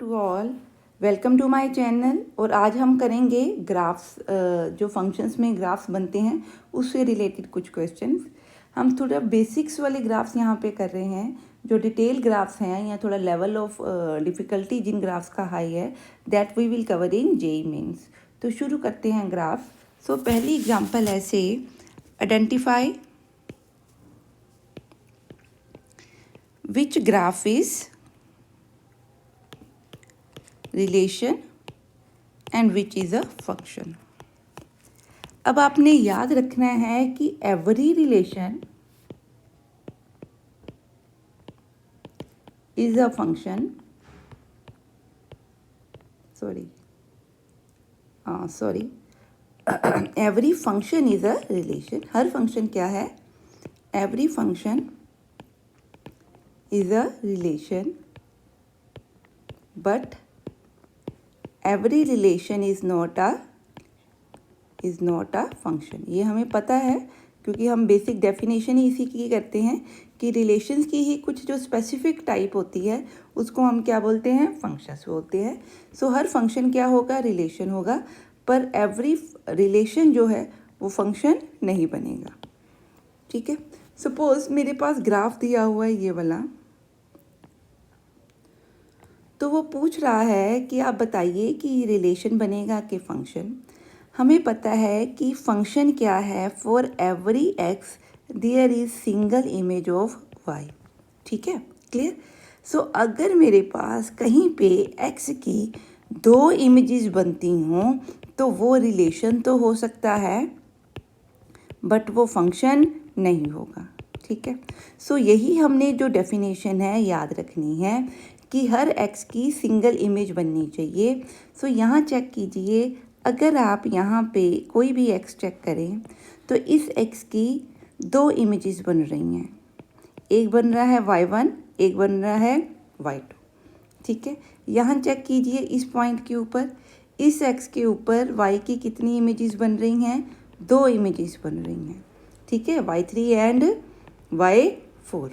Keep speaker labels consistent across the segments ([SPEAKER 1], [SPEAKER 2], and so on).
[SPEAKER 1] To all, welcome to my channel. और आज हम करेंगे ग्राफ्स, जो फंक्शंस में ग्राफ्स बनते हैं उससे रिलेटेड कुछ क्वेश्चंस। हम थोड़ा बेसिक्स वाले ग्राफ्स यहाँ पे कर रहे हैं। जो डिटेल ग्राफ्स हैं या थोड़ा लेवल ऑफ डिफ़िकल्टी जिन ग्राफ्स का हाई है, that we will cover in JEE mains. तो शुरू करते हैं ग्राफ। सो पहली एग्जांपल है से identify which graph is relation and which is a function. अब आपने याद रखना है कि every relation is a function, sorry every function is a relation. Her function क्या है? Every function is a relation, but every relation is not a function. ये हमें पता है क्योंकि हम बेसिक डेफिनेशन ही इसी की करते हैं कि रिलेशंस की ही कुछ जो स्पेसिफिक टाइप होती है उसको हम क्या बोलते हैं? फंक्शंस बोलते हैं। सो हर फंक्शन क्या होगा? रिलेशन होगा, पर एवरी रिलेशन जो है वो फंक्शन नहीं बनेगा। ठीक है। सपोज मेरे पास ग्राफ दिया हुआ है ये वाला, तो वो पूछ रहा है कि आप बताइए कि रिलेशन बनेगा कि फंक्शन। हमें पता है कि फंक्शन क्या है? For every x there is single image of y. ठीक है, क्लियर। सो अगर मेरे पास कहीं पे एक्स की दो इमेजेस बनती हों तो वो रिलेशन तो हो सकता है, बट वो फंक्शन नहीं होगा। ठीक है। सो यही हमने जो डेफिनेशन है याद रखनी है कि हर एक्स की सिंगल इमेज बननी चाहिए। सो यहाँ चेक कीजिए, अगर आप यहाँ पे कोई भी एक्स चेक करें तो इस एक्स की दो इमेजेस बन रही हैं। एक बन रहा है y1, एक बन रहा है y2। ठीक है। यहाँ चेक कीजिए इस पॉइंट के ऊपर, इस एक्स के ऊपर y की कितनी इमेजेस बन रही हैं? दो इमेजेस बन रही हैं। ठीक है, y3 एंड y4।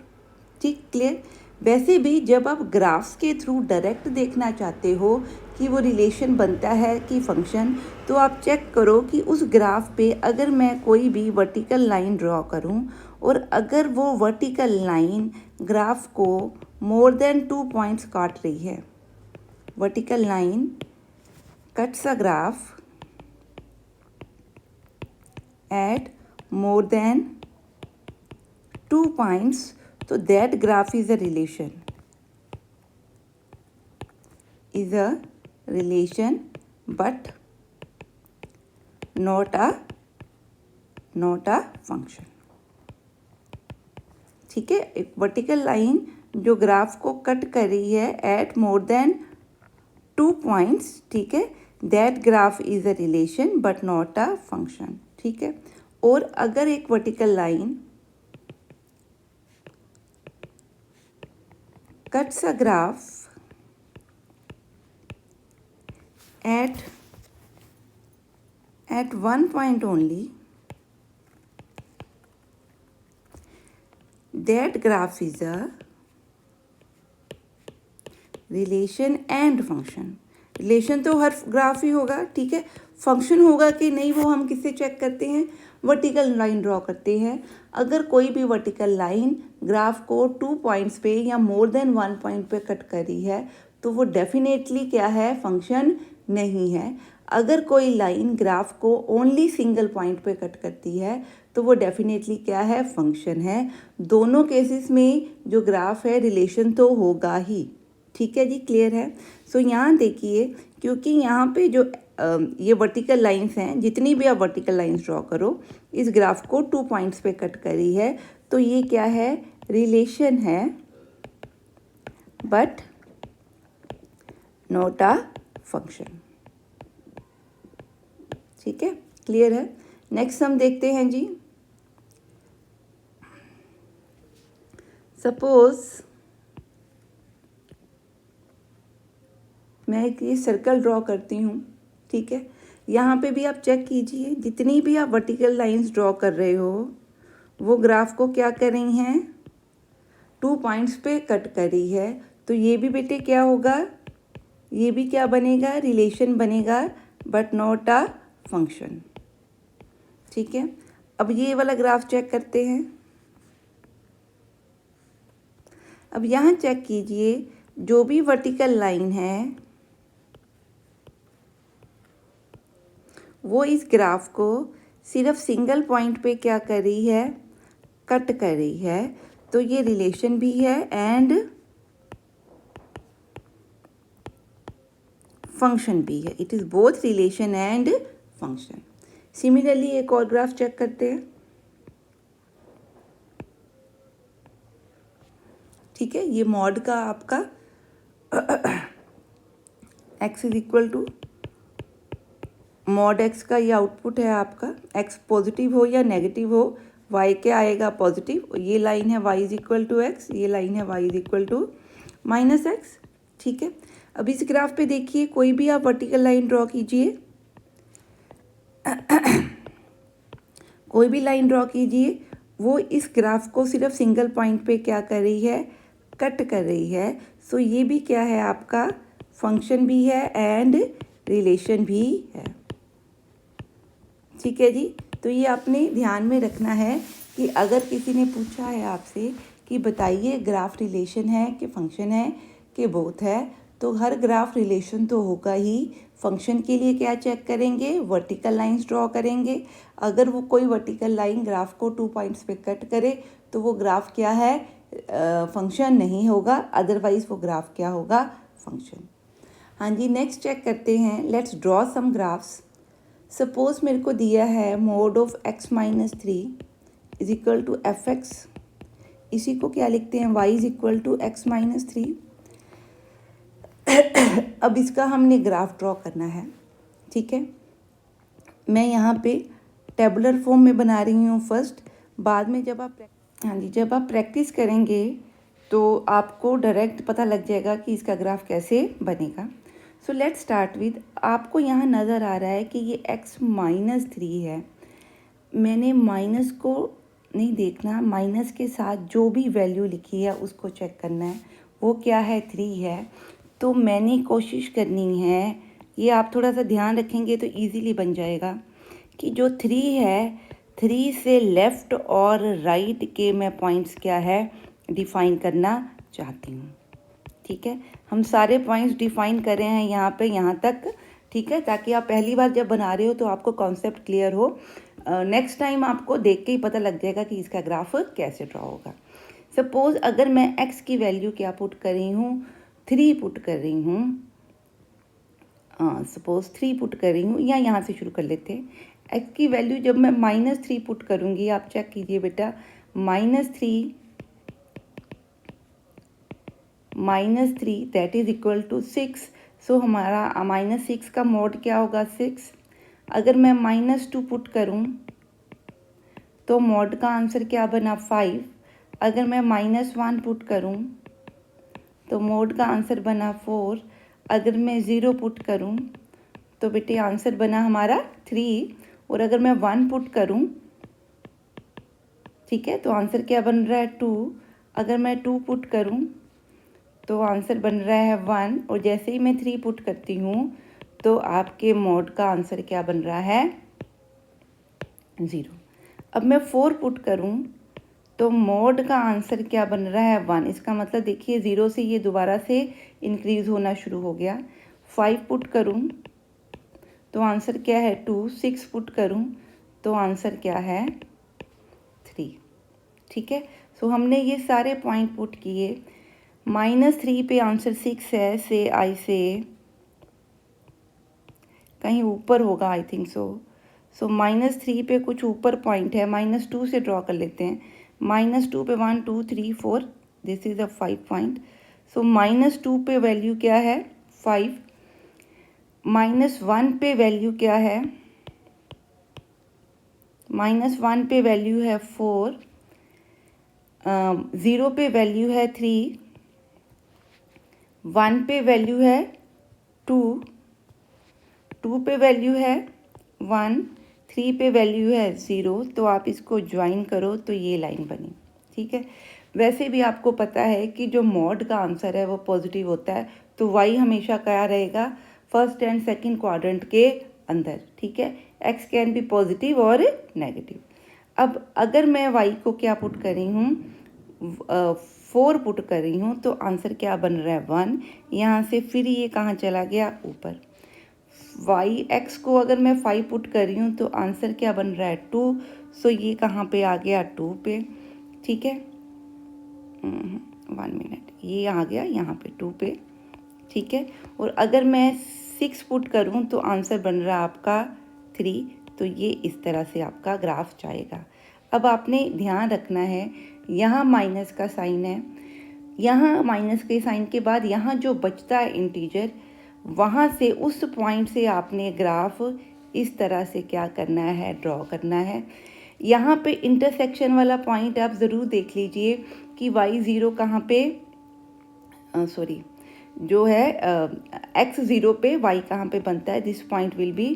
[SPEAKER 1] ठीक, क्लियर। वैसे भी जब आप ग्राफ्स के थ्रू डायरेक्ट देखना चाहते हो कि वो रिलेशन बनता है कि फंक्शन, तो आप चेक करो कि उस ग्राफ पे अगर मैं कोई भी वर्टिकल लाइन ड्रॉ करूं और अगर वो वर्टिकल लाइन ग्राफ को मोर देन 2 पॉइंट्स काट रही है, vertical line cuts a graph at more than 2 points, so that graph is a relation, but not a function। ठीक है। एक वर्टिकल लाइन जो ग्राफ को कट कर रही है एट मोर देन 2 पॉइंट्स, ठीक है, that graph is a relation but not a function. ठीक है। और अगर एक vertical line cuts a graph at 1 point only, that graph is a relation and function। Relation तो हर ग्राफ ही होगा, ठीक है। फंक्शन होगा कि नहीं वो हम किससे चेक करते हैं? वर्टिकल लाइन ड्रॉ करते हैं। अगर कोई भी वर्टिकल लाइन ग्राफ को 2 पॉइंट्स पे या मोर देन 1 पॉइंट पे कट कर रही है तो वो डेफिनेटली क्या है? फंक्शन नहीं है। अगर कोई लाइन ग्राफ को ओनली सिंगल पॉइंट पे कट करती है तो वो डेफिनेटली क्या है? फंक्शन है। दोनों केसेस में जो ग्राफ है रिलेशन तो होगा ही। ठीक है जी, क्लियर है। सो यहाँ देखिए, क्योंकि यहाँ पे जो ये वर्टिकल लाइंस हैं, जितनी भी आप वर्टिकल लाइंस ड्रॉ करो इस ग्राफ को 2 पॉइंट्स पे कट करी है, तो ये क्या है? रिलेशन है, बट नॉट अ फंक्शन। ठीक है, क्लियर है। नेक्स्ट हम देखते हैं जी। सपोज मैं एक ये सर्कल ड्रॉ करती हूँ, ठीक है। यहाँ पे भी आप चेक कीजिए, जितनी भी आप वर्टिकल लाइंस ड्रॉ कर रहे हो वो ग्राफ को क्या कर रही हैं? 2 पॉइंट्स पे कट कर रही है। तो ये भी बेटे क्या होगा? ये भी क्या बनेगा, रिलेशन बनेगा बट नॉट अ फंक्शन। ठीक है, अब ये वाला ग्राफ चेक करते हैं। अब यहाँ चेक कीजिए, जो भी वर्टिकल लाइन है वो इस ग्राफ को सिर्फ सिंगल पॉइंट पे क्या कर रही है, कट कर रही है। तो ये रिलेशन भी है एंड फंक्शन भी है। It is both relation and function. Similarly एक और ग्राफ चेक करते हैं। ठीक है, ये मॉड का आपका x is equal to mod x का ये आउटपुट है आपका। x पॉजिटिव हो या नेगेटिव हो, y क्या आएगा, पॉजिटिव। ये लाइन है y is equal to x, ये लाइन है y is equal to minus x. ठीक है, अब इस ग्राफ पे देखिए, कोई भी आप वर्टिकल लाइन ड्रॉ कीजिए कोई भी लाइन ड्रॉ कीजिए, वो इस ग्राफ को सिर्फ सिंगल पॉइंट पे क्या कर रही है, कट कर रही है। सो ये भी क्या है आपका, फंक्शन भी है एंड रिलेशन भी है। ठीक है जी, तो ये आपने ध्यान में रखना है कि अगर किसी ने पूछा है आपसे कि बताइए ग्राफ रिलेशन है कि फंक्शन है कि बोथ है, तो हर ग्राफ रिलेशन तो होगा ही। फंक्शन के लिए क्या चेक करेंगे, वर्टिकल लाइंस ड्रॉ करेंगे। अगर वो कोई वर्टिकल लाइन ग्राफ को 2 पॉइंट्स पे कट करे तो वो ग्राफ क्या है, फंक्शन नहीं होगा, अदरवाइज वो ग्राफ क्या होगा, फंक्शन। हाँ जी, नेक्स्ट चेक करते हैं। Let's draw some graphs. Suppose मेरे को दिया है mod of x minus 3 is equal to f x. इसी को क्या लिखते हैं, y is equal to x minus 3। अब इसका हमने ग्राफ ड्रॉ करना है। ठीक है, मैं यहाँ पे टेबुलर फॉर्म में बना रही हूँ फर्स्ट। बाद में जब आप जब आप प्रैक्टिस करेंगे तो आपको डायरेक्ट पता लग जाएगा कि इसका ग्राफ कैसे बनेगा। सो लेट्स स्टार्ट विद, आपको यहाँ नज़र आ रहा है कि ये x माइनस 3 है। मैंने माइनस को नहीं देखना, माइनस के साथ जो भी वैल्यू लिखी है उसको चेक करना है, वो क्या है, 3 है। तो मैंने कोशिश करनी है, ये आप थोड़ा सा ध्यान रखेंगे तो इजीली बन जाएगा, कि जो 3 है, 3 से लेफ़्ट और राइट के मैं पॉइंट्स क्या है डिफ़ाइन करना चाहती हूँ। ठीक है, हम सारे पॉइंट्स डिफ़ाइन कर रहे हैं यहाँ पे, यहाँ तक। ठीक है, ताकि आप पहली बार जब बना रहे हो तो आपको कॉन्सेप्ट क्लियर हो। नेक्स्ट टाइम आपको देख के ही पता लग जाएगा कि इसका ग्राफ कैसे ड्रॉ होगा। सपोज़ अगर मैं x की वैल्यू क्या पुट कर रही हूँ, 3 पुट कर रही हूँ। सपोज़ 3 पुट कर रही हूँ, या यहाँ से शुरू कर लेते हैं। x की वैल्यू जब मैं -3 पुट करूँगी, आप चेक कीजिए बेटा, -3 दैट इज़ इक्वल टू 6। सो हमारा -6 का मोड क्या होगा, 6। अगर मैं -2 पुट करूँ तो मोड का आंसर क्या बना, 5। अगर मैं -1 पुट करूँ तो मोड का आंसर बना 4। अगर मैं 0 पुट करूँ तो बेटे आंसर बना हमारा 3। और अगर मैं 1 पुट करूँ, ठीक है, तो आंसर क्या बन रहा है, 2। अगर मैं 2 पुट करूँ तो आंसर बन रहा है 1। और जैसे ही मैं 3 पुट करती हूँ तो आपके मोड का आंसर क्या बन रहा है, 0। अब मैं 4 पुट करूँ तो मोड का आंसर क्या बन रहा है, 1। इसका मतलब देखिए 0 से ये दोबारा से इंक्रीज़ होना शुरू हो गया। 5 पुट करूँ तो आंसर क्या है, 2। 6 पुट करूँ तो आंसर क्या है, 3। ठीक है, सो हमने ये सारे पॉइंट पुट किए। -3 पे आंसर 6 है, से आई से कहीं ऊपर होगा, आई थिंक सो। सो -3 पे कुछ ऊपर पॉइंट है, -2 से ड्रॉ कर लेते हैं। -2 पे 1 2 3 4, दिस इज़ अ 5 पॉइंट। सो -2 पे वैल्यू क्या है, 5। -1 पे वैल्यू क्या है, -1 पे वैल्यू है 4। 0 पे वैल्यू है 3। 1 पे वैल्यू है 2। 2 पे वैल्यू है 1। 3 पे वैल्यू है 0। तो आप इसको ज्वाइन करो तो ये लाइन बनी। ठीक है, वैसे भी आपको पता है कि जो मॉड का आंसर है वो पॉजिटिव होता है, तो y हमेशा क्या रहेगा, फर्स्ट एंड सेकंड क्वाड्रेंट के अंदर, ठीक है। x कैन बी पॉजिटिव और नेगेटिव। अब अगर मैं y को क्या पुट कर रही हूँ, 4 पुट कर रही हूँ, तो आंसर क्या बन रहा है 1। यहाँ से फिर ये कहाँ चला गया, ऊपर। x को अगर मैं 5 पुट कर रही हूँ तो आंसर क्या बन रहा है 2। सो ये कहाँ पे आ गया, 2 पे, ठीक है। 1 मिनट, ये आ गया यहाँ पे 2 पे, ठीक है। और अगर मैं 6 पुट करूँ तो आंसर बन रहा है आपका 3। तो ये इस तरह से आपका ग्राफ जाएगा। अब आपने ध्यान रखना है, यहाँ माइनस का साइन है, यहाँ माइनस के साइन के बाद यहाँ जो बचता है इंटीजर, वहाँ से उस पॉइंट से आपने ग्राफ इस तरह से क्या करना है, ड्रॉ करना है। यहाँ पे इंटरसेक्शन वाला पॉइंट आप ज़रूर देख लीजिए कि y0 कहाँ पे, सॉरी जो है x0 पे y कहाँ पे बनता है, दिस पॉइंट विल बी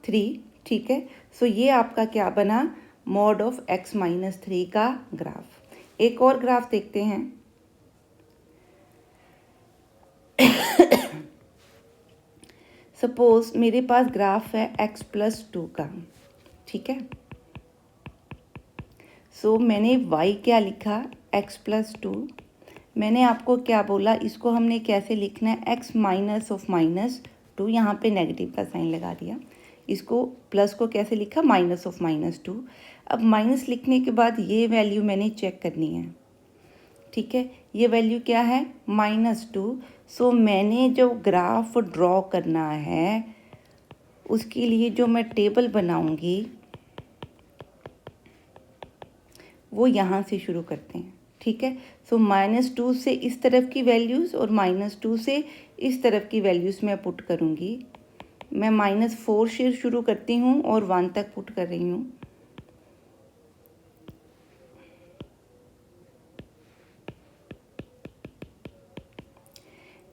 [SPEAKER 1] 3, ठीक है। सो ये आपका क्या बना, मॉड ऑफ x-3 का ग्राफ। एक और ग्राफ देखते हैं। सपोज मेरे पास ग्राफ है x+2 का, ठीक है। सो मैंने y क्या लिखा, x+2। मैंने आपको क्या बोला, इसको हमने कैसे लिखना है, x माइनस ऑफ -2, यहाँ पे नेगेटिव का साइन लगा दिया। इसको प्लस को कैसे लिखा, माइनस ऑफ -2। अब माइनस लिखने के बाद ये वैल्यू मैंने चेक करनी है, ठीक है। ये वैल्यू क्या है, -2। सो मैंने जो ग्राफ ड्रॉ करना है उसके लिए जो मैं टेबल बनाऊंगी वो यहाँ से शुरू करते हैं, ठीक है। सो -2 से इस तरफ की वैल्यूज़ और -2 से इस तरफ की वैल्यूज़ मैं पुट करूँगी। मैं -4 से शुरू करती हूँ और 1 तक पुट कर रही हूँ।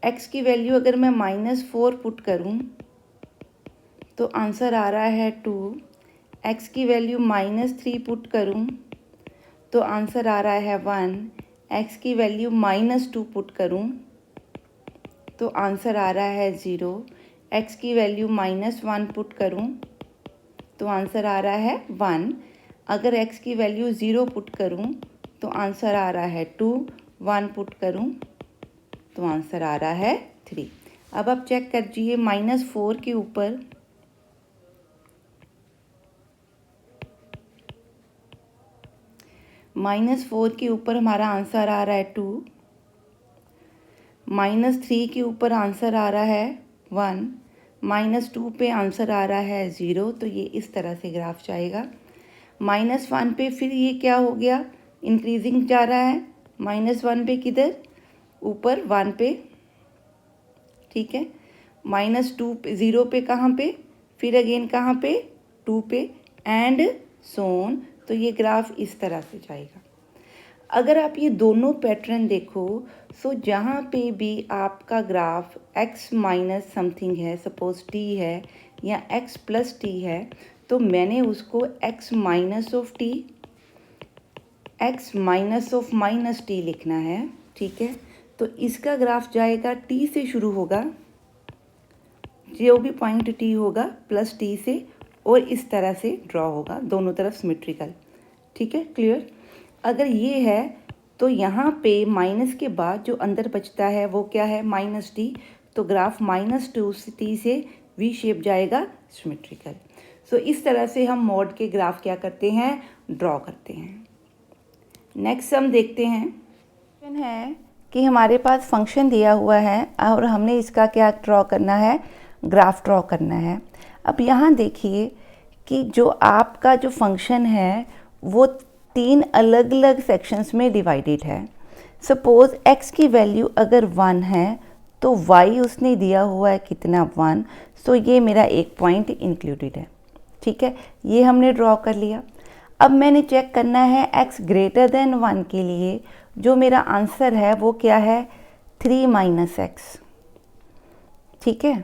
[SPEAKER 1] x की वैल्यू अगर मैं -4 पुट करूँ तो आंसर आ रहा है 2। x की वैल्यू -3 पुट करूँ तो आंसर आ रहा है 1। x की वैल्यू -2 पुट करूँ तो आंसर आ रहा है 0। x की वैल्यू -1 पुट करूँ तो आंसर आ रहा है 1। अगर x की वैल्यू 0 पुट करूँ तो आंसर आ रहा है 2। 1 पुट करूँ तो आंसर आ रहा है 3। अब आप चेक करिए, -4 के ऊपर -4 के ऊपर हमारा आंसर आ रहा है 2। -3 के ऊपर आंसर आ रहा है 1। -2 पे आंसर आ रहा है 0। तो ये इस तरह से ग्राफ जाएगा। -1 पे फिर ये क्या हो गया, इंक्रीजिंग जा रहा है। -1 पे किधर, ऊपर 1 पे, ठीक है। -2 पे, 0 पे कहाँ पे, फिर अगेन कहाँ पे, 2 पे, एंड सोन। तो ये ग्राफ इस तरह से जाएगा। अगर आप ये दोनों पैटर्न देखो, सो जहाँ पे भी आपका ग्राफ x माइनस समथिंग है, सपोज t है या x प्लस t है, तो मैंने उसको x minus of t, x minus of -t लिखना है, ठीक है। तो इसका ग्राफ जाएगा, t से शुरू होगा, जो भी पॉइंट t होगा प्लस t से, और इस तरह से ड्रॉ होगा, दोनों तरफ सिमेट्रिकल, ठीक है, क्लियर। अगर ये है तो यहाँ पे माइनस के बाद जो अंदर बचता है वो क्या है, -t। तो ग्राफ -2t से वी शेप जाएगा, सिमेट्रिकल। सो इस तरह से हम मॉड के ग्राफ क्या करते हैं, ड्रॉ करते हैं। नेक्स्ट हम देखते हैं है कि हमारे पास फंक्शन दिया हुआ है और हमने इसका क्या ड्रॉ करना है, ग्राफ ड्रॉ करना है। अब यहाँ देखिए कि जो आपका जो फंक्शन है वो 3 अलग अलग सेक्शंस में डिवाइडेड है। सपोज़ x की वैल्यू अगर 1 है तो y उसने दिया हुआ है कितना, 1। सो ये मेरा एक पॉइंट इंक्लूडेड है, ठीक है। ये हमने ड्रॉ कर लिया। अब मैंने चेक करना है x ग्रेटर देन 1 के लिए जो मेरा आंसर है वो क्या है, 3 - x, ठीक है।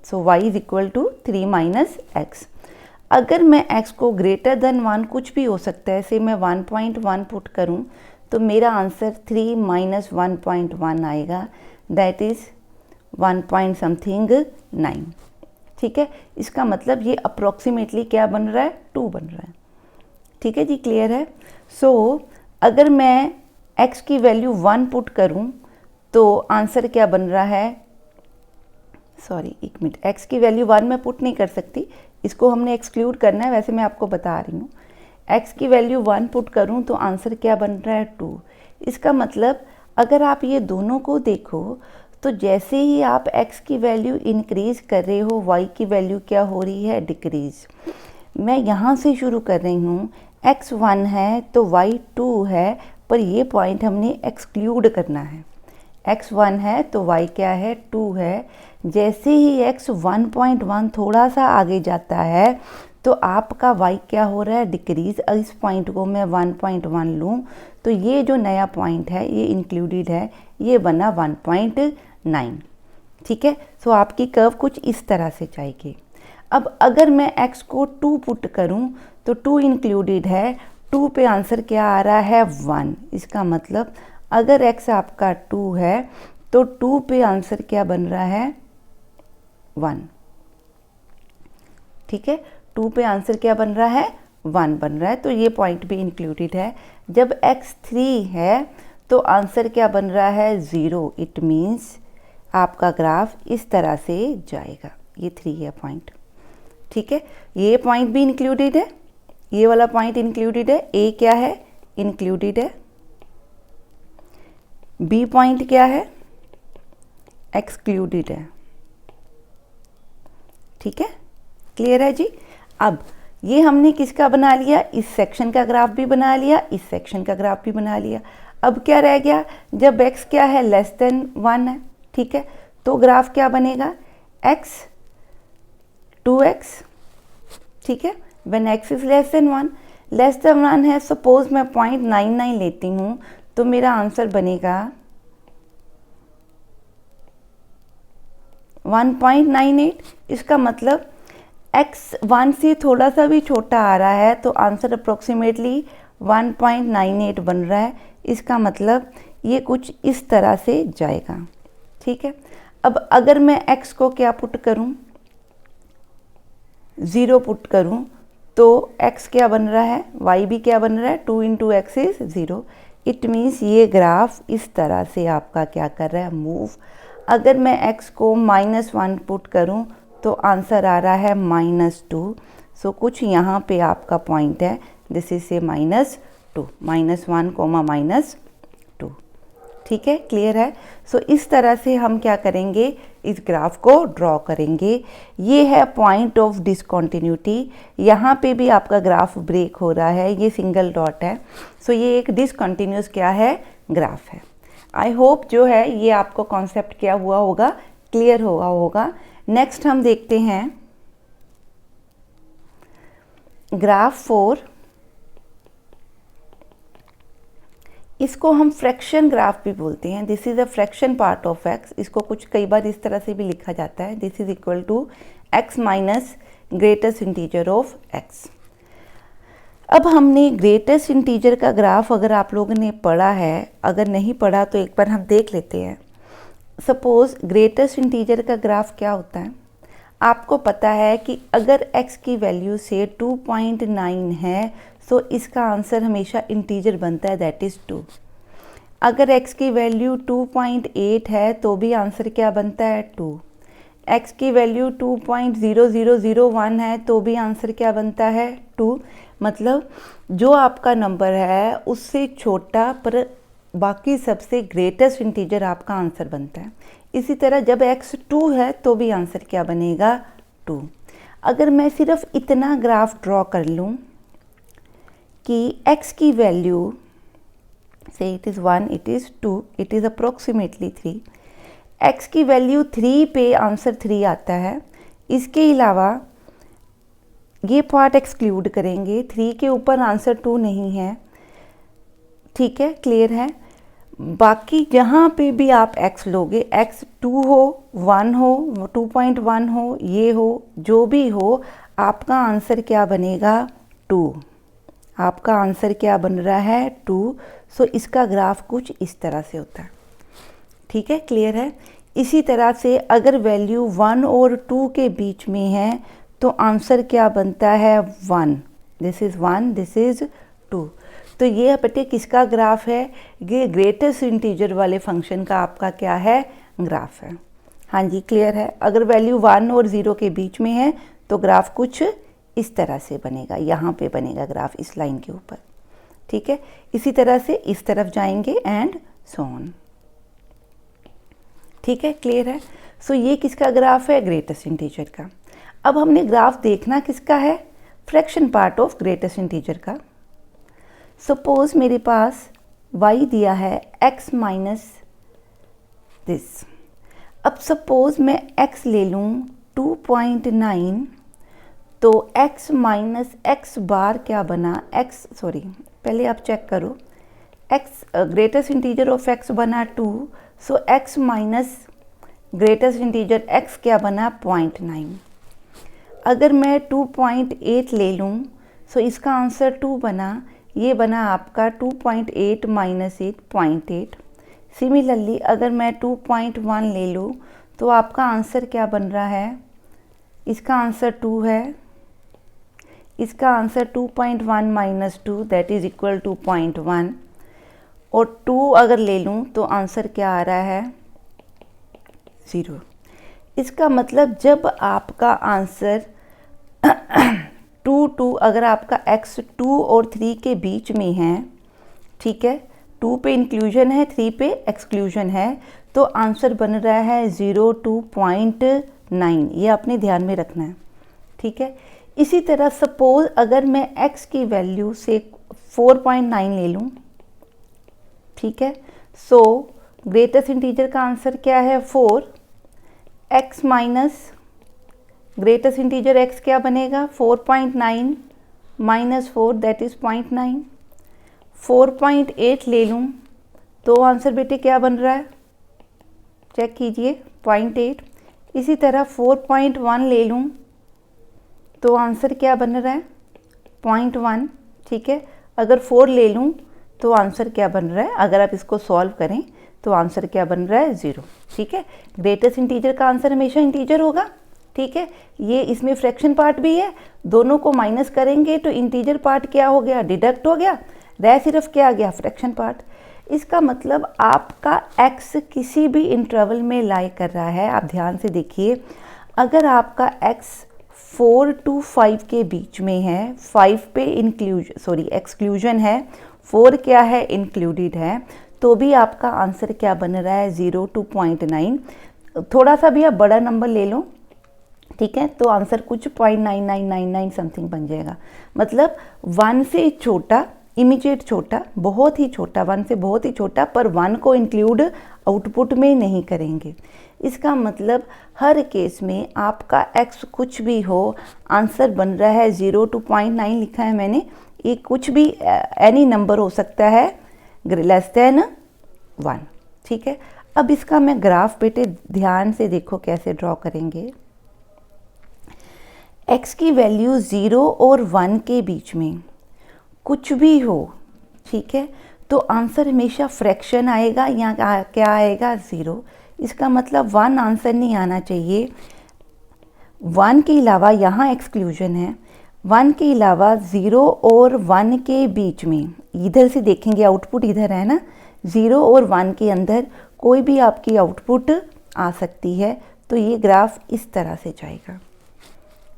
[SPEAKER 1] So y is equal to 3 - x। अगर मैं x को ग्रेटर देन 1, कुछ भी हो सकता है, से मैं 1.1 पुट करूं तो मेरा आंसर 3 - 1.1 आएगा, दैट इज़ 1 पॉइंट समथिंग 9। ठीक है, इसका मतलब ये अप्रॉक्सीमेटली क्या बन रहा है, 2 बन रहा है। ठीक है जी, क्लियर है। सो अगर मैं x की वैल्यू 1 पुट करूं तो आंसर क्या बन रहा है, सॉरी एक मिनट, x की वैल्यू 1 मैं पुट नहीं कर सकती, इसको हमने एक्सक्लूड करना है, वैसे मैं आपको बता रही हूँ। x की वैल्यू 1 पुट करूँ तो आंसर क्या बन रहा है, 2। इसका मतलब अगर आप ये दोनों को देखो तो जैसे ही आप x की वैल्यू इंक्रीज कर रहे हो, y की वैल्यू क्या हो रही है, डिक्रीज। मैं यहाँ से शुरू कर रही हूँ, x 1 है तो y 2 है, पर ये पॉइंट हमने एक्सक्लूड करना है। x 1 है तो y क्या है, 2 है। जैसे ही x 1.1 थोड़ा सा आगे जाता है तो आपका y क्या हो रहा है, डिक्रीज। इस पॉइंट को मैं 1.1 लूँ तो ये जो नया पॉइंट है ये इंक्लूडेड है, ये बना 1.9। ठीक है, सो आपकी कर्व कुछ इस तरह से जाएगी। अब अगर मैं x को 2 पुट करूं तो 2 इंक्लूडेड है, 2 पे आंसर क्या आ रहा है, 1। इसका मतलब अगर x आपका 2 है तो 2 पे आंसर क्या बन रहा है, 1। ठीक है, 2 पे आंसर क्या बन रहा है, 1 बन रहा है, तो ये पॉइंट भी इंक्लूडेड है। जब x 3 है तो आंसर क्या बन रहा है, 0। इट मीन्स आपका ग्राफ इस तरह से जाएगा। ये 3 है पॉइंट। ठीक है, ये पॉइंट भी इंक्लूडेड है, ये वाला पॉइंट इंक्लूडेड है, ए क्या है, इंक्लूडेड है, बी पॉइंट क्या है, एक्सक्लूडेड है। ठीक है, क्लियर है जी। अब ये हमने किसका बना लिया, इस सेक्शन का ग्राफ भी बना लिया, इस सेक्शन का ग्राफ भी बना लिया। अब क्या रह गया, जब x क्या है, लेस देन 1 है, ठीक है, तो ग्राफ क्या बनेगा, x 2x। ठीक है, when x is less than 1, less than 1 है, सपोज मैं 0.99 लेती हूँ तो मेरा आंसर बनेगा 1.98। इसका मतलब x 1 से थोड़ा सा भी छोटा आ रहा है तो आंसर अप्रोक्सीमेटली 1.98 बन रहा है। इसका मतलब ये कुछ इस तरह से जाएगा। ठीक है, अब अगर मैं x को क्या पुट करूं, 0 पुट करूं तो x क्या बन रहा है, y भी क्या बन रहा है, 2 × x इज 0। इट मीन्स ये ग्राफ इस तरह से आपका क्या कर रहा है, मूव। अगर मैं x को -1 पुट करूं तो आंसर आ रहा है -2। सो कुछ यहाँ पे आपका पॉइंट है, दिस इज से -2, -1, -2। ठीक है, क्लियर है। सो इस तरह से हम क्या करेंगे, इस ग्राफ को ड्रॉ करेंगे। ये है पॉइंट ऑफ डिसकंटिन्यूटी। यहाँ पे भी आपका ग्राफ ब्रेक हो रहा है, ये सिंगल डॉट है, सो ये एक डिसकंटिन्यूस क्या है, ग्राफ है। आई होप जो है ये आपको कॉन्सेप्ट क्या हुआ होगा, क्लियर हुआ होगा। नेक्स्ट हम देखते हैं ग्राफ 4। इसको हम फ्रैक्शन ग्राफ भी बोलते हैं। This is a fraction part of x। इसको कुछ कई बार इस तरह से भी लिखा जाता है, this is equal to x minus greatest integer of x। अब हमने ग्रेटेस्ट इंटीजर का ग्राफ अगर आप लोगों ने पढ़ा है, अगर नहीं पढ़ा तो एक बार हम देख लेते हैं। सपोज ग्रेटेस्ट इंटीजर का ग्राफ क्या होता है, आपको पता है कि अगर x की वैल्यू से 2.9 है तो इसका आंसर हमेशा इंटीजर बनता है, दैट इज़ 2। अगर x की वैल्यू 2.8 है तो भी आंसर क्या बनता है, 2। x की वैल्यू 2.0001 है तो भी आंसर क्या बनता है, 2। मतलब जो आपका नंबर है उससे छोटा पर बाकी सबसे ग्रेटेस्ट इंटीजर आपका आंसर बनता है। इसी तरह जब x 2 है तो भी आंसर क्या बनेगा, 2। अगर मैं सिर्फ इतना ग्राफ ड्रॉ कर लूँ कि x की वैल्यू से it is 1, it is 2, it is approximately 3, x की वैल्यू 3 पे आंसर 3 आता है। इसके अलावा ये पार्ट एक्सक्लूड करेंगे, 3 के ऊपर आंसर 2 नहीं है। ठीक है, क्लियर है। बाकी जहाँ पे भी आप x लोगे, x 2 हो, 1 हो, 2.1 हो, ये हो, जो भी हो, आपका आंसर क्या बनेगा, 2। आपका आंसर क्या बन रहा है, 2। सो इसका ग्राफ कुछ इस तरह से होता है। ठीक है, क्लियर है। इसी तरह से अगर वैल्यू 1 और 2 के बीच में है तो आंसर क्या बनता है 1, दिस इज़ 1, दिस इज़ 2। तो ये बेटे किसका ग्राफ है, ये ग्रेटेस्ट इंटीजर वाले फंक्शन का आपका क्या है, ग्राफ है। हाँ जी, क्लियर है। अगर वैल्यू 1 और 0 के बीच में है तो ग्राफ कुछ इस तरह से बनेगा, यहाँ पे बनेगा ग्राफ इस लाइन के ऊपर, ठीक है। इसी तरह से इस तरफ जाएंगे एंड सो ऑन, ठीक है, क्लियर है। सो ये किसका ग्राफ है, ग्रेटेस्ट इंटीजर का। अब हमने ग्राफ देखना किसका है, fraction part of greatest integer का। सपोज मेरे पास y दिया है x माइनस दिस। अब सपोज मैं x ले लूँ 2.9, तो x माइनस एक्स बार क्या बना, पहले आप चेक करो, x greatest integer of x बना 2, सो x minus greatest integer x क्या बना 0.9। अगर मैं 2.8 ले लूँ सो इसका आंसर 2 बना, ये बना आपका 2.8 माइनस 8.8। सिमिलरली अगर मैं 2.1 ले लूँ तो आपका आंसर क्या बन रहा है, इसका आंसर 2 है, इसका answer 2.1 minus 2 that is equal to 0.1, और 2 अगर ले लूँ तो आंसर क्या आ रहा है 0। इसका मतलब जब आपका आंसर 2 अगर आपका x 2 और 3 के बीच में है, ठीक है, 2 पे इंक्लूजन है 3 पे एक्सक्लूजन है, तो आंसर बन रहा है 0 to 0.9, ये आपने ध्यान में रखना है, ठीक है। इसी तरह सपोज अगर मैं x की वैल्यू से 4.9 ले लूँ, ठीक है, सो ग्रेटेस्ट इंटीजर का आंसर क्या है 4, x minus greatest integer x क्या बनेगा 4.9 माइनस 4 दैट इज़ 0.9। 4.8 ले लूँ तो आंसर बेटे क्या बन रहा है, चेक कीजिए 0.8। इसी तरह 4.1 ले लूँ तो आंसर क्या बन रहा है 0.1, ठीक है। अगर 4 ले लूँ तो आंसर क्या बन रहा है, अगर आप इसको सॉल्व करें तो आंसर क्या बन रहा है 0, ठीक है। ग्रेटेस्ट इंटीजर का आंसर हमेशा इंटीजर होगा, ठीक है। ये इसमें फ्रैक्शन पार्ट भी है, दोनों को माइनस करेंगे तो इंटीजर पार्ट क्या हो गया, डिडक्ट हो गया, रह सिर्फ क्या आ गया, फ्रैक्शन पार्ट। इसका मतलब आपका x किसी भी इंटरवल में लाई कर रहा है। आप ध्यान से देखिए, अगर आपका x 4 to 5 के बीच में है, 5 पे एक्सक्लूजन है, 4 क्या है इंक्लूडेड है, तो भी आपका आंसर क्या बन रहा है 0 to 0.9। थोड़ा सा भी आप बड़ा नंबर ले लो, ठीक है, तो आंसर कुछ 0.9999 समथिंग बन जाएगा। मतलब 1 से छोटा, इमीडिएट छोटा, बहुत ही छोटा, 1 से बहुत ही छोटा, पर 1 को इंक्लूड आउटपुट में नहीं करेंगे। इसका मतलब हर केस में आपका x कुछ भी हो, आंसर बन रहा है 0 to 0.9 लिखा है मैंने, ये कुछ भी एनी नंबर हो सकता है लेस देन 1, ठीक है। अब इसका मैं ग्राफ बेटे ध्यान से देखो कैसे ड्रॉ करेंगे। x की वैल्यू 0 और 1 के बीच में कुछ भी हो, ठीक है, तो आंसर हमेशा फ्रैक्शन आएगा या क्या आएगा 0। इसका मतलब 1 आंसर नहीं आना चाहिए। 1 के अलावा यहाँ एक्सक्लूजन है, 1 के अलावा 0 और 1 के बीच में, इधर से देखेंगे आउटपुट इधर है ना, 0 और 1 के अंदर कोई भी आपकी आउटपुट आ सकती है, तो ये ग्राफ इस तरह से जाएगा,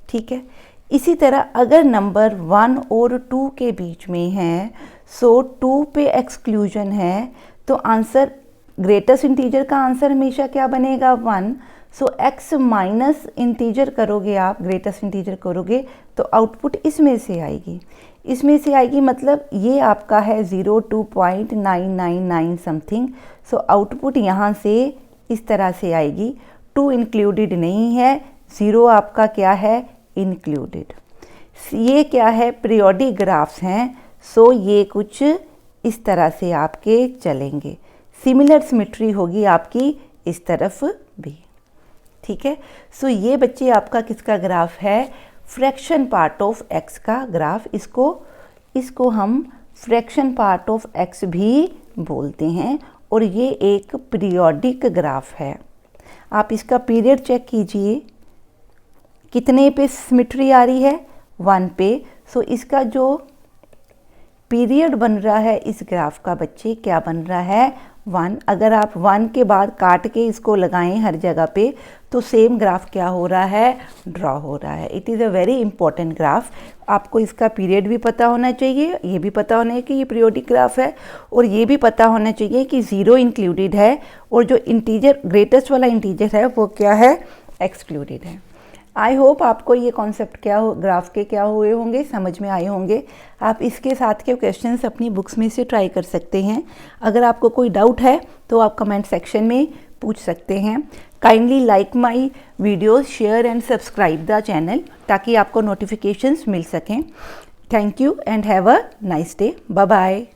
[SPEAKER 1] ठीक है। इसी तरह अगर नंबर 1 और 2 के बीच में है, सो 2 पे एक्सक्लूजन है, तो आंसर ग्रेटेस्ट इंटीजर का आंसर हमेशा क्या बनेगा 1। सो x माइनस इंटीजर करोगे आप, ग्रेटेस्ट इंटीजर करोगे तो आउटपुट इसमें से आएगी, इसमें से आएगी, मतलब ये आपका है 0 to 0.999 समथिंग। सो आउटपुट यहाँ से इस तरह से आएगी, 2 इंक्लूडेड नहीं है, 0 आपका क्या है इंक्लूडेड। ये क्या है पीरियोडिक ग्राफ्स हैं, सो ये कुछ इस तरह से आपके चलेंगे, सिमिलर सिमेट्री होगी आपकी इस तरफ भी, ठीक है। सो ये बच्चे आपका किसका ग्राफ है, फ्रैक्शन पार्ट ऑफ x का ग्राफ। इसको हम फ्रैक्शन पार्ट ऑफ x भी बोलते हैं, और ये एक पीरियोडिक ग्राफ है। आप इसका पीरियड चेक कीजिए, कितने पे सिमेट्री आ रही है, 1 पे। सो इसका जो पीरियड बन रहा है इस ग्राफ का बच्चे क्या बन रहा है, 1। अगर आप 1 के बाद काट के इसको लगाएं हर जगह पे तो सेम ग्राफ क्या हो रहा है, ड्रॉ हो रहा है। It is a very important graph. आपको इसका पीरियड भी पता होना चाहिए, ये भी पता होना है कि ये पीरियोडिक ग्राफ है, और ये भी पता होना चाहिए कि 0 इंक्लूडेड है और जो इंटीजर ग्रेटेस्ट वाला इंटीजर है वो क्या है, एक्सक्लूडेड है। आई होप आपको ये कॉन्सेप्ट क्या हो, ग्राफ के क्या हुए होंगे, समझ में आए होंगे। आप इसके साथ के क्वेश्चंस अपनी बुक्स में से ट्राई कर सकते हैं। अगर आपको कोई डाउट है तो आप कमेंट सेक्शन में पूछ सकते हैं। Kindly like my videos, share and subscribe the channel ताकि आपको नोटिफिकेशंस मिल सकें। Thank you and have a nice day. Bye bye.